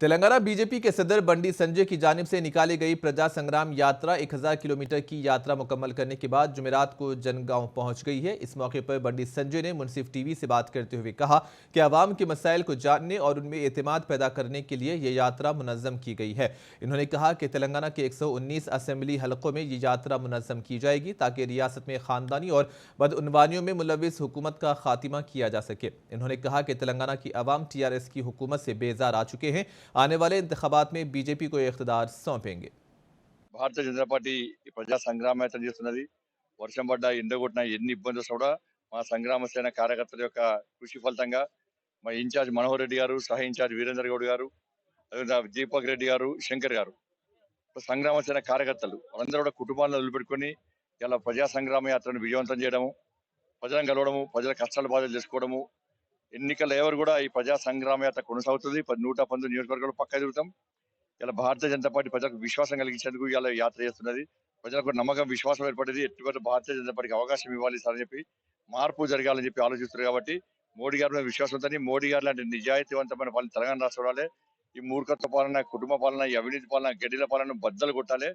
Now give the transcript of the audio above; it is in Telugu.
तेलंगाना बीजेपी के सदर बंडी संजय की जानिब से निकाली गई प्रजा संग्राम यात्रा 1000 किलोमीटर की यात्रा मुकम्मल करने के बाद जुमेरात को जनगांव पहुंच गई है। इस मौके पर बंडी संजय ने मुनसिफ टीवी से बात करते हुए कहा कि आवाम के मसाइल को जानने और उनमें एतमाद पैदा करने के लिए ये यात्रा मुनज़्ज़म की गई है। इन्होंने कहा कि तेलंगाना के 119 असेंबली हलकों में ये यात्रा मुनज़्ज़म की जाएगी ताकि रियासत में खानदानी और बदउनवानियों में मुलविस हुकूमत का खात्मा किया जा सके। इन्होंने कहा कि तेलंगाना की आवाम TRS की हुकूमत से बेजार आ चुके हैं। आने वाले इंतखाबात में बीजेपी को इख्तिदार सौंपेंगे। భారతీయ జనతా పార్టీ ఈ ప్రజా సంగ్రామయాత్ర చేస్తున్నది. వర్షం పడ్డా, ఎండ కొట్టినా, ఎన్ని ఇబ్బందులు వచ్చినా కూడా మా సంగ్రామ సేన కార్యకర్తల యొక్క కృషి ఫలితంగా మా ఇన్ఛార్జ్ మనోహర్ రెడ్డి గారు, సహ ఇన్ఛార్జ్ వీరేందర్ గౌడ్ గారు, అదేవిధంగా దీపక్ రెడ్డి గారు, శంకర్ గారు, సంగ్రామ సేన కార్యకర్తలు వాళ్ళందరూ కూడా కుటుంబాలను వదిలిపెట్టుకొని ఇలా ప్రజా సంగ్రామ యాత్రను విజయవంతం చేయడము, ప్రజలను కలవడము, ప్రజల కష్టాలు బాధలు తెలుసుకోవడము, ఎన్నికల ఎవరు కూడా ఈ ప్రజా సంగ్రామ యాత్ర కొనసాగుతుంది. 119 నియోజకవర్గాలు పక్కా తిరుగుతాం. ఇలా భారతీయ జనతా పార్టీ ప్రజలకు విశ్వాసం కలిగించేందుకు ఇలా యాత్ర చేస్తున్నది. ప్రజలకు నమ్మకం, విశ్వాసం ఏర్పడింది. ఎట్టి భారతీయ జనతా పార్టీకి అవకాశం ఇవ్వాలి సార్ అని చెప్పి, మార్పు జరగాలని చెప్పి ఆలోచిస్తున్నారు కాబట్టి మోడీ గారి మీద విశ్వాసం ఉందని, మోడీ గారు లాంటి నిజాయితీవంతమైన పాలన తెలంగాణ రాష్ట్రంలో ఈ మూర్ఖత్వ పాలన, కుటుంబ పాలన, ఈ అవినీతి పాలన, గడ్డిల పాలన బద్దలు కొట్టాలి.